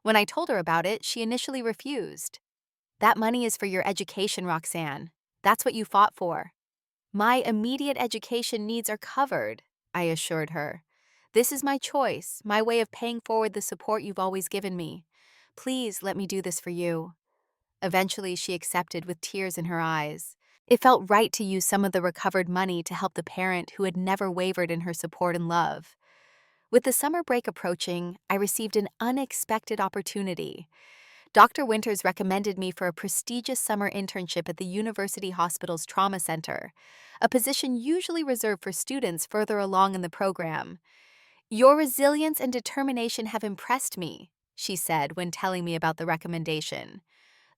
When I told her about it, she initially refused. "That money is for your education, Roxanne. That's what you fought for." "My immediate education needs are covered," I assured her. "This is my choice, my way of paying forward the support you've always given me. Please let me do this for you." Eventually, she accepted with tears in her eyes. It felt right to use some of the recovered money to help the parent who had never wavered in her support and love. With the summer break approaching, I received an unexpected opportunity. Dr. Winters recommended me for a prestigious summer internship at the University Hospital's Trauma Center, a position usually reserved for students further along in the program. "Your resilience and determination have impressed me," she said when telling me about the recommendation.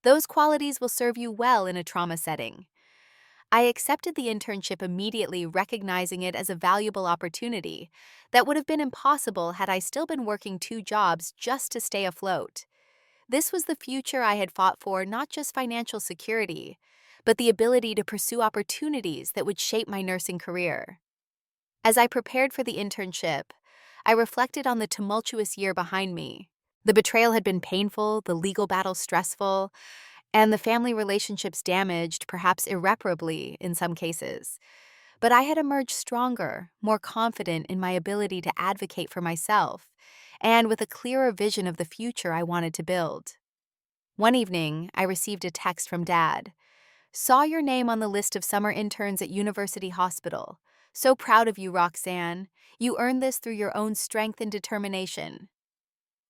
"Those qualities will serve you well in a trauma setting." I accepted the internship immediately, recognizing it as a valuable opportunity that would have been impossible had I still been working two jobs just to stay afloat. This was the future I had fought for, not just financial security, but the ability to pursue opportunities that would shape my nursing career. As I prepared for the internship, I reflected on the tumultuous year behind me. The betrayal had been painful, the legal battle stressful, and the family relationships damaged, perhaps irreparably in some cases. But I had emerged stronger, more confident in my ability to advocate for myself, and with a clearer vision of the future I wanted to build. One evening, I received a text from Dad. "Saw your name on the list of summer interns at University Hospital. So proud of you, Roxanne. You earned this through your own strength and determination."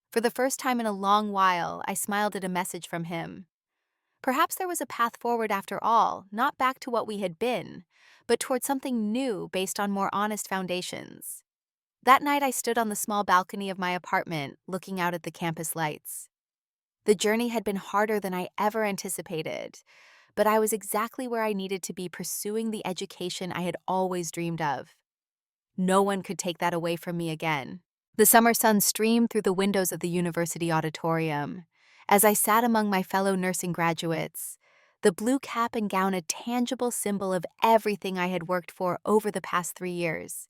For the first time in a long while, I smiled at a message from him. Perhaps there was a path forward after all, not back to what we had been, but toward something new based on more honest foundations. That night I stood on the small balcony of my apartment, looking out at the campus lights. The journey had been harder than I ever anticipated, but I was exactly where I needed to be, pursuing the education I had always dreamed of. No one could take that away from me again. The summer sun streamed through the windows of the university auditorium. As I sat among my fellow nursing graduates, the blue cap and gown a tangible symbol of everything I had worked for over the past 3 years.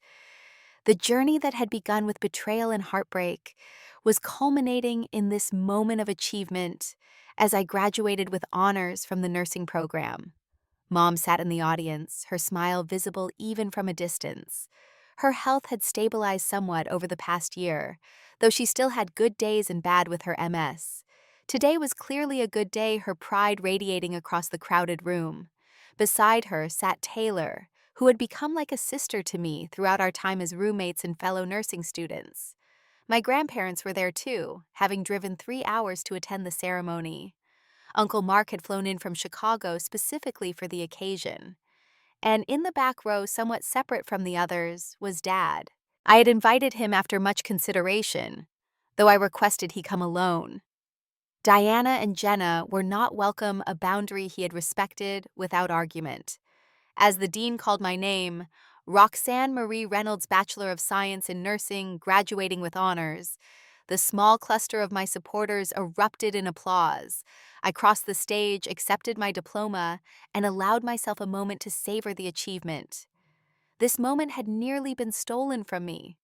The journey that had begun with betrayal and heartbreak was culminating in this moment of achievement as I graduated with honors from the nursing program. Mom sat in the audience, her smile visible even from a distance. Her health had stabilized somewhat over the past year, though she still had good days and bad with her MS. Today was clearly a good day, her pride radiating across the crowded room. Beside her sat Taylor, who had become like a sister to me throughout our time as roommates and fellow nursing students. My grandparents were there too, having driven 3 hours to attend the ceremony. Uncle Mark had flown in from Chicago specifically for the occasion. And in the back row, somewhat separate from the others, was Dad. I had invited him after much consideration, though I requested he come alone. Diana and Jenna were not welcome, a boundary he had respected without argument. As the dean called my name, Roxanne Marie Reynolds, Bachelor of Science in Nursing, graduating with honors. The small cluster of my supporters erupted in applause. I crossed the stage, accepted my diploma, and allowed myself a moment to savor the achievement. This moment had nearly been stolen from me.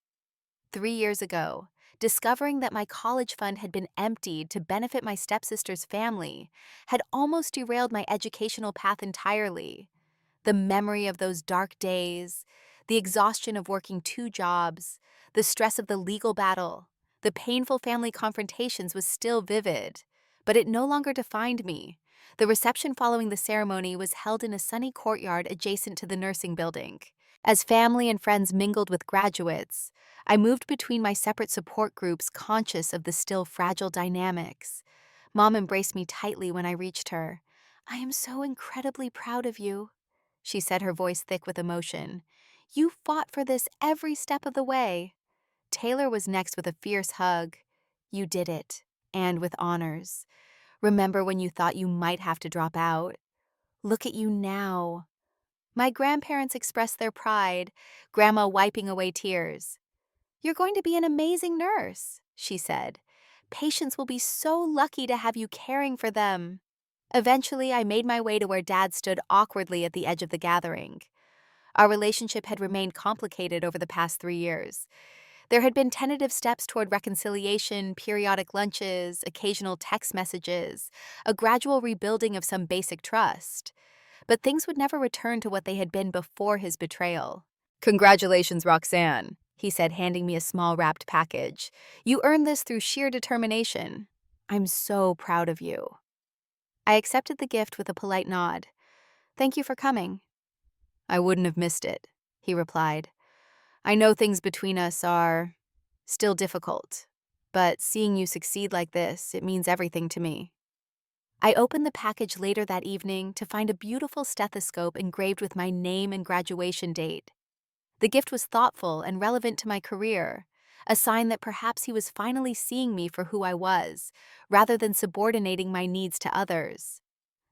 3 years ago, discovering that my college fund had been emptied to benefit my stepsister's family had almost derailed my educational path entirely. The memory of those dark days, the exhaustion of working 2 jobs, the stress of the legal battle, the painful family confrontations was still vivid, but it no longer defined me. The reception following the ceremony was held in a sunny courtyard adjacent to the nursing building. As family and friends mingled with graduates, I moved between my separate support groups, conscious of the still fragile dynamics. Mom embraced me tightly when I reached her. "I am so incredibly proud of you," she said, her voice thick with emotion. "You fought for this every step of the way." Taylor was next with a fierce hug. "You did it, and with honors. Remember when you thought you might have to drop out? Look at you now." My grandparents expressed their pride, Grandma wiping away tears. "You're going to be an amazing nurse," she said. "Patients will be so lucky to have you caring for them." Eventually, I made my way to where Dad stood awkwardly at the edge of the gathering. Our relationship had remained complicated over the past 3 years. There had been tentative steps toward reconciliation, periodic lunches, occasional text messages, a gradual rebuilding of some basic trust. But things would never return to what they had been before his betrayal. "Congratulations, Roxanne," he said, handing me a small wrapped package. "You earned this through sheer determination. I'm so proud of you." I accepted the gift with a polite nod. "Thank you for coming." "I wouldn't have missed it," he replied. "I know things between us are still difficult, but seeing you succeed like this, it means everything to me." I opened the package later that evening to find a beautiful stethoscope engraved with my name and graduation date. The gift was thoughtful and relevant to my career, a sign that perhaps he was finally seeing me for who I was, rather than subordinating my needs to others.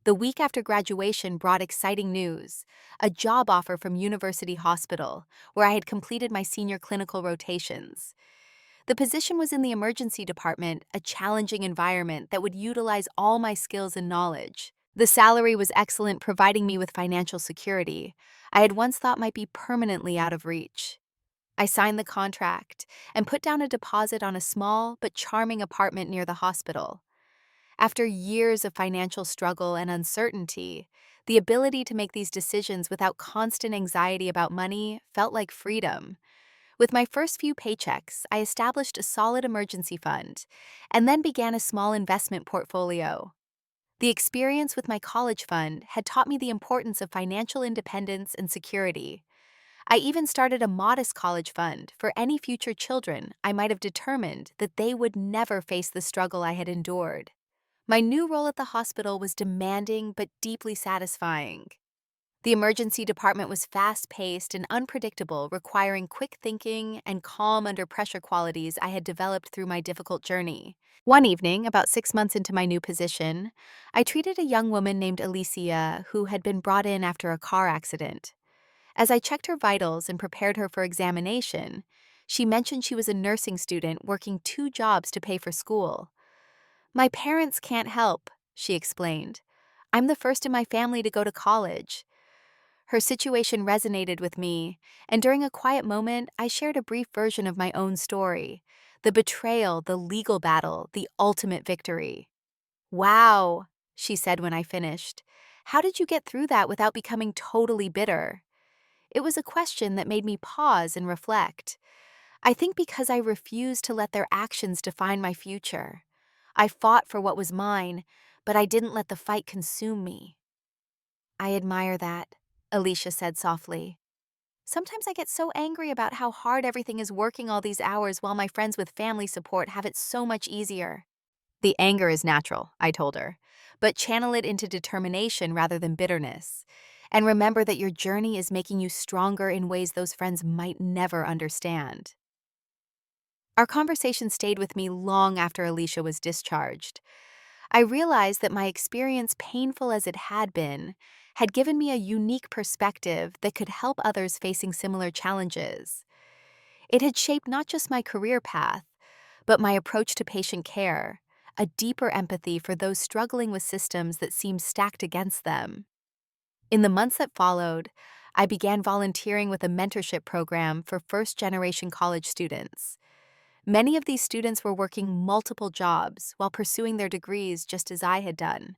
The week after graduation brought exciting news: a job offer from University Hospital, where I had completed my senior clinical rotations. The position was in the emergency department, a challenging environment that would utilize all my skills and knowledge. The salary was excellent, providing me with financial security I had once thought might be permanently out of reach. I signed the contract and put down a deposit on a small but charming apartment near the hospital. After years of financial struggle and uncertainty, the ability to make these decisions without constant anxiety about money felt like freedom. With my first few paychecks, I established a solid emergency fund and then began a small investment portfolio. The experience with my college fund had taught me the importance of financial independence and security. I even started a modest college fund for any future children I might have determined that they would never face the struggle I had endured. My new role at the hospital was demanding but deeply satisfying. The emergency department was fast-paced and unpredictable, requiring quick thinking and calm under pressure qualities I had developed through my difficult journey. One evening, about 6 months into my new position, I treated a young woman named Alicia who had been brought in after a car accident. As I checked her vitals and prepared her for examination, she mentioned she was a nursing student working 2 jobs to pay for school. "My parents can't help," she explained. "I'm the first in my family to go to college." Her situation resonated with me, and during a quiet moment, I shared a brief version of my own story: the betrayal, the legal battle, the ultimate victory. "Wow," she said when I finished. "How did you get through that without becoming totally bitter?" It was a question that made me pause and reflect. I think because I refused to let their actions define my future. I fought for what was mine, but I didn't let the fight consume me. "I admire that," Alicia said softly. "Sometimes I get so angry about how hard everything is working all these hours while my friends with family support have it so much easier." "The anger is natural," I told her, "but channel it into determination rather than bitterness. And remember that your journey is making you stronger in ways those friends might never understand." Our conversation stayed with me long after Alicia was discharged. I realized that my experience, painful as it had given me a unique perspective that could help others facing similar challenges. It had shaped not just my career path, but my approach to patient care, a deeper empathy for those struggling with systems that seemed stacked against them. In the months that followed, I began volunteering with a mentorship program for first-generation college students. Many of these students were working multiple jobs while pursuing their degrees just as I had done.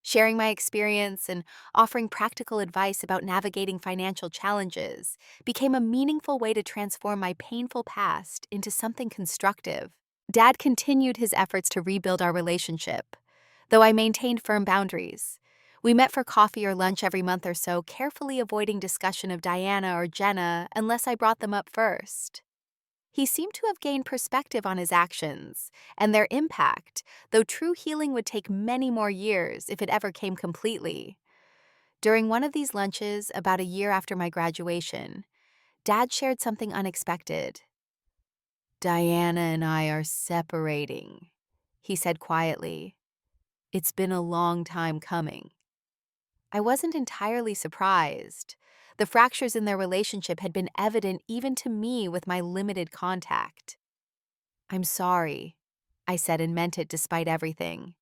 Sharing my experience and offering practical advice about navigating financial challenges became a meaningful way to transform my painful past into something constructive. Dad continued his efforts to rebuild our relationship, though I maintained firm boundaries. We met for coffee or lunch every month or so, carefully avoiding discussion of Diana or Jenna unless I brought them up first. He seemed to have gained perspective on his actions and their impact, though true healing would take many more years if it ever came completely. During one of these lunches, about a year after my graduation, Dad shared something unexpected. "Diana and I are separating," he said quietly. "It's been a long time coming." I wasn't entirely surprised. The fractures in their relationship had been evident even to me with my limited contact. "I'm sorry," I said and meant it despite everything.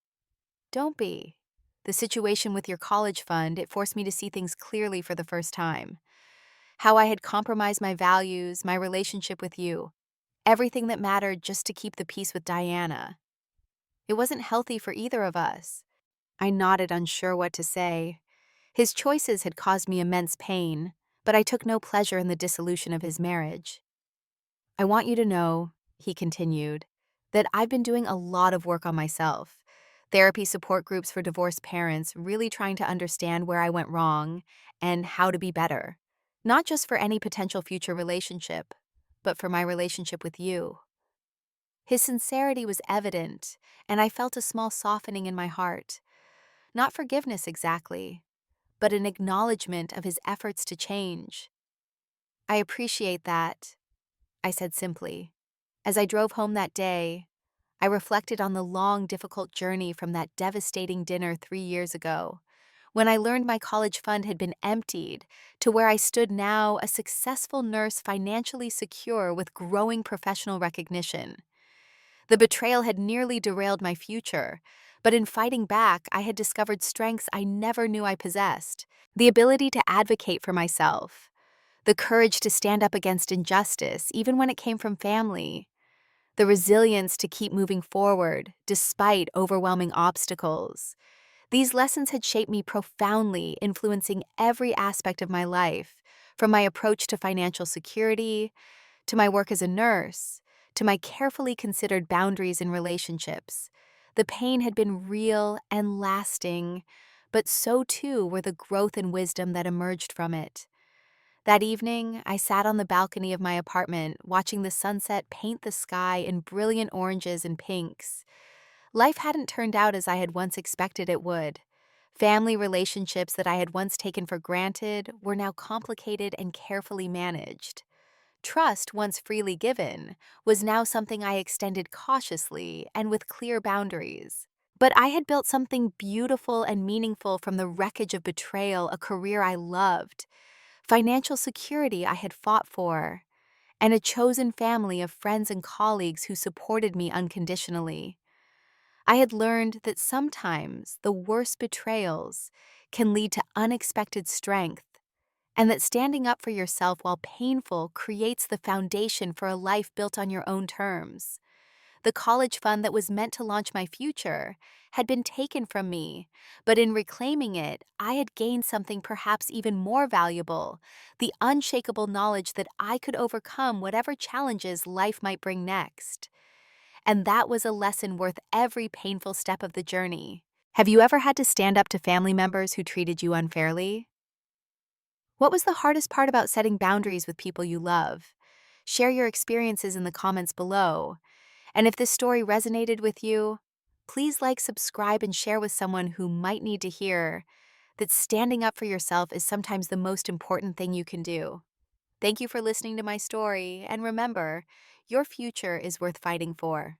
"Don't be. The situation with your college fund, it forced me to see things clearly for the first time. How I had compromised my values, my relationship with you, everything that mattered just to keep the peace with Diana. It wasn't healthy for either of us." I nodded, unsure what to say. His choices had caused me immense pain, but I took no pleasure in the dissolution of his marriage. "I want you to know," he continued, "that I've been doing a lot of work on myself. Therapy support groups for divorced parents, really trying to understand where I went wrong and how to be better. Not just for any potential future relationship, but for my relationship with you." His sincerity was evident, and I felt a small softening in my heart. Not forgiveness exactly, but an acknowledgement of his efforts to change. "I appreciate that," I said simply. As I drove home that day, I reflected on the long, difficult journey from that devastating dinner 3 years ago, when I learned my college fund had been emptied, to where I stood now, a successful nurse, financially secure with growing professional recognition. The betrayal had nearly derailed my future, but in fighting back, I had discovered strengths I never knew I possessed: the ability to advocate for myself, the courage to stand up against injustice, even when it came from family, the resilience to keep moving forward despite overwhelming obstacles. These lessons had shaped me profoundly, influencing every aspect of my life, from my approach to financial security, to my work as a nurse, to my carefully considered boundaries in relationships. The pain had been real and lasting, but so too were the growth and wisdom that emerged from it. That evening, I sat on the balcony of my apartment, watching the sunset paint the sky in brilliant oranges and pinks. Life hadn't turned out as I had once expected it would. Family relationships that I had once taken for granted were now complicated and carefully managed. Trust, once freely given, was now something I extended cautiously and with clear boundaries. But I had built something beautiful and meaningful from the wreckage of betrayal, a career I loved, financial security I had fought for, and a chosen family of friends and colleagues who supported me unconditionally. I had learned that sometimes the worst betrayals can lead to unexpected strength, and that standing up for yourself while painful creates the foundation for a life built on your own terms. The college fund that was meant to launch my future had been taken from me, but in reclaiming it, I had gained something perhaps even more valuable: the unshakable knowledge that I could overcome whatever challenges life might bring next. And that was a lesson worth every painful step of the journey. Have you ever had to stand up to family members who treated you unfairly? What was the hardest part about setting boundaries with people you love? Share your experiences in the comments below. And if this story resonated with you, please like, subscribe, and share with someone who might need to hear that standing up for yourself is sometimes the most important thing you can do. Thank you for listening to my story, and remember, your future is worth fighting for.